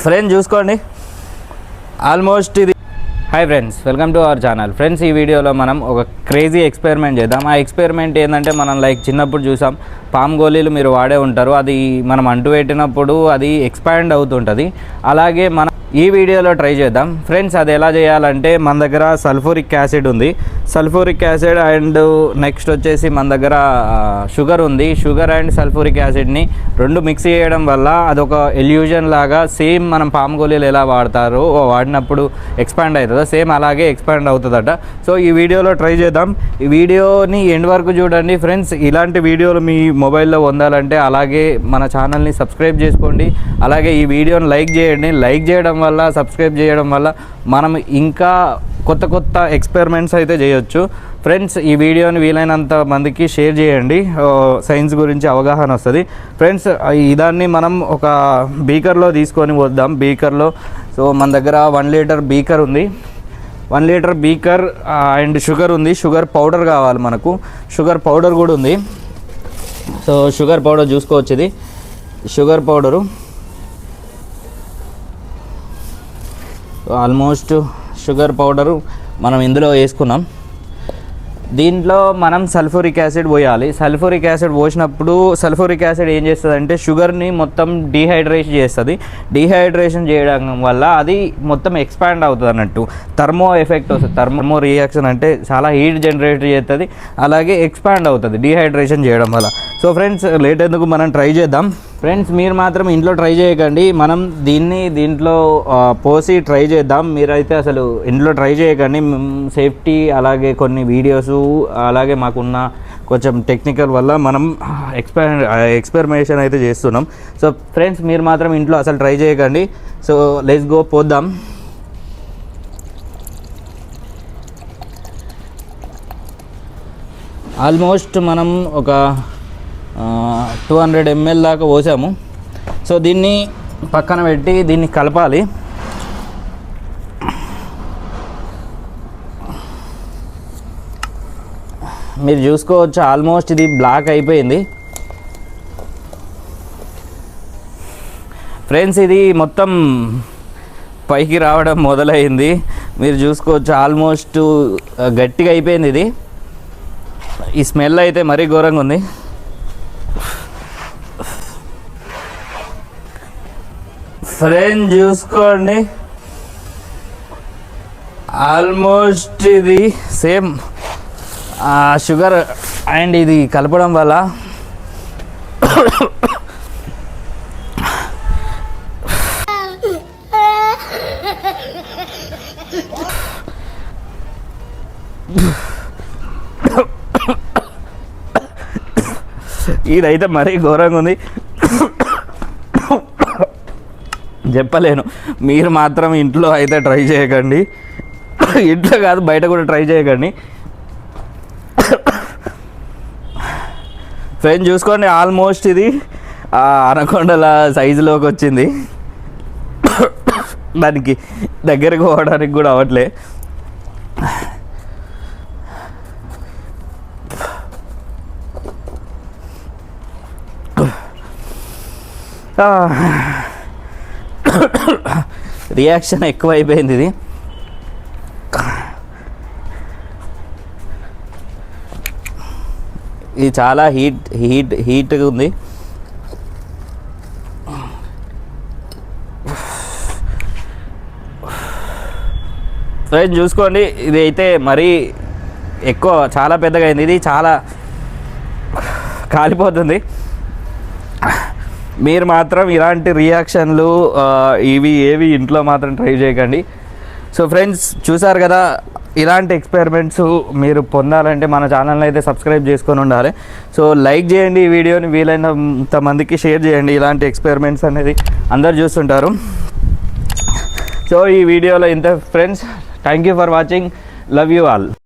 Friends చూసుకోండి almost ఇది. Hi friends, welcome to our channel. Friends, ఈ వీడియోలో మనం ఒక క్రేజీ ఎక్స్పెరిమెంట్ చేద్దాం. ఆ ఎక్స్పెరిమెంట్ ఏంటంటే, మనం చిన్నప్పుడు చూసాం పామ్ గోళీలు మీరు వాడే ఉంటారు. అది మనం అంటు పెట్టినప్పుడు అది ఎక్స్పాండ్ అవుతుంటుంది. అలాగే మనం ఈ వీడియోలో ట్రై చేద్దాం. ఫ్రెండ్స్, అది ఎలా చేయాలంటే, మన దగ్గర సల్ఫూరిక్ యాసిడ్ ఉంది. సల్ఫూరిక్ యాసిడ్ అండ్ నెక్స్ట్ వచ్చేసి మన దగ్గర షుగర్ ఉంది. షుగర్ అండ్ సల్ఫూరిక్ యాసిడ్ని రెండు మిక్స్ చేయడం వల్ల అదొక ఎల్యూజన్ లాగా సేమ్ మనం పామ్ గోళీలు ఎలా వాడతారో వాడినప్పుడు ఎక్స్పాండ్ అవుతుందో సేమ్ అలాగే ఎక్స్పాండ్ అవుతుందట. సో ఈ వీడియోలో ట్రై చేద్దాం. ఈ వీడియోని ఎండ్ వరకు చూడండి ఫ్రెండ్స్. ఇలాంటి వీడియోలు మీ మొబైల్లో పొందాలంటే అలాగే మన ఛానల్ని సబ్స్క్రైబ్ చేసుకోండి. అలాగే ఈ వీడియోని లైక్ చేయండి. లైక్ చేయడం వల్ల, సబ్స్క్రైబ్ చేయడం వల్ల మనం ఇంకా కొత్త కొత్త ఎక్స్పెరిమెంట్స్ అయితే చేయొచ్చు. ఫ్రెండ్స్, ఈ వీడియోని వీలైనంత మందికి షేర్ చేయండి. సైన్స్ గురించి అవగాహన వస్తుంది. ఫ్రెండ్స్, ఇదాన్ని మనం ఒక బీకర్లో తీసుకొని వద్దాం. బీకర్లో సో మన దగ్గర 1 లీటర్ బీకర్ ఉంది. 1 లీటర్ బీకర్ అండ్ షుగర్ ఉంది. షుగర్ పౌడర్ కావాలి మనకు. షుగర్ పౌడర్ కూడా ఉంది. సో షుగర్ పౌడర్ చూసుకోవచ్చు. ఇది sugar powder. Almost sugar powder మనం ఇందులో వేసుకున్నాం. దీంట్లో మనం సల్ఫూరిక్ యాసిడ్ పోయాలి. సల్ఫూరిక్ యాసిడ్ పోసినప్పుడు సల్ఫూరిక్ యాసిడ్ ఏం చేస్తుంది అంటే షుగర్ని మొత్తం డీహైడ్రేషన్ చేస్తుంది. డీహైడ్రేషన్ చేయడం వల్ల అది మొత్తం ఎక్స్పాండ్ అవుతుంది అన్నట్టు. థర్మో ఎఫెక్ట్ వస్తుంది. థర్మో రియాక్షన్ అంటే చాలా హీట్ జనరేట్ చేస్తుంది, అలాగే ఎక్స్పాండ్ అవుతుంది డీహైడ్రేషన్ చేయడం వల్ల. సో ఫ్రెండ్స్, లేట్ ఎందుకు మనం ట్రై చేద్దాం. ఫ్రెండ్స్, మీరు మాత్రం ఇంట్లో ట్రై చేయకండి. మనం దీంట్లో పోసి ట్రై చేద్దాం. మీరైతే అసలు ఇంట్లో ట్రై చేయకండి. సేఫ్టీ అలాగే కొన్ని వీడియోస్ అలాగే మాకున్న కొంచెం టెక్నికల్ వల్ల మనం ఎక్స్పెరిమెంటేషన్ అయితే చేస్తున్నాం. సో ఫ్రెండ్స్, మీరు మాత్రం ఇంట్లో అసలు ట్రై చేయకండి. సో లెట్స్ గో, పోద్దాం. ఆల్మోస్ట్ మనం ఒక 200 ml దాకా పోసాము. సో దీన్ని పక్కన పెట్టి దీన్ని కలపాలి. మీరు చూసుకోవచ్చు ఆల్మోస్ట్ ఇది బ్లాక్ అయిపోయింది. ఫ్రెండ్స్, ఇది మొత్తం పైకి రావడం మొదలైంది. మీరు చూసుకోవచ్చు ఆల్మోస్ట్ గట్టిగా అయిపోయింది. ఇది ఈ స్మెల్ అయితే మరీ ఘోరంగా ఉంది. ఫ్రెండ్స్, చూసుకోండి ఆల్మోస్ట్ ఇది సేమ్ షుగర్ అండ్ ఇది కలపడం వల్ల ఇదైతే మరీ ఘోరంగా ఉంది. చెప్పలేను. మీరు మాత్రం ఇంట్లో అయితే ట్రై చేయకండి. ఇంట్లో కాదు, బయట కూడా ట్రై చేయకండి. ఫ్రెండ్స్, చూసుకోండి ఆల్మోస్ట్ ఇది అనకొండల సైజులోకి వచ్చింది. దానికి దగ్గరకు పోవడానికి కూడా అవ్వట్లే. రియాక్షన్ ఎక్కువ అయిపోయింది. ఇది చాలా హీట్గా ఉంది. ఫ్రెండ్స్, చూసుకోండి ఇది అయితే మరీ ఎక్కువ, చాలా పెద్దగా అయింది. ఇది చాలా కాలిపోతుంది. మీరు మాత్రం ఇలాంటి రియాక్షన్లు ఏవి ఇంట్లో మాత్రం ట్రై చేయకండి. సో ఫ్రెండ్స్, చూసారు కదా, ఇలాంటి ఎక్స్పెరిమెంట్స్ మీరు పొందాలంటే మన ఛానల్ని అయితే సబ్స్క్రైబ్ చేసుకొని ఉండాలి. సో లైక్ చేయండి, ఈ వీడియోని వీలైనంత మందికి షేర్ చేయండి. ఇలాంటి ఎక్స్పెరిమెంట్స్ అనేది అందరు చూస్తుంటారు. సో ఈ వీడియోలో ఇంత friends. Thank you for watching. Love you all.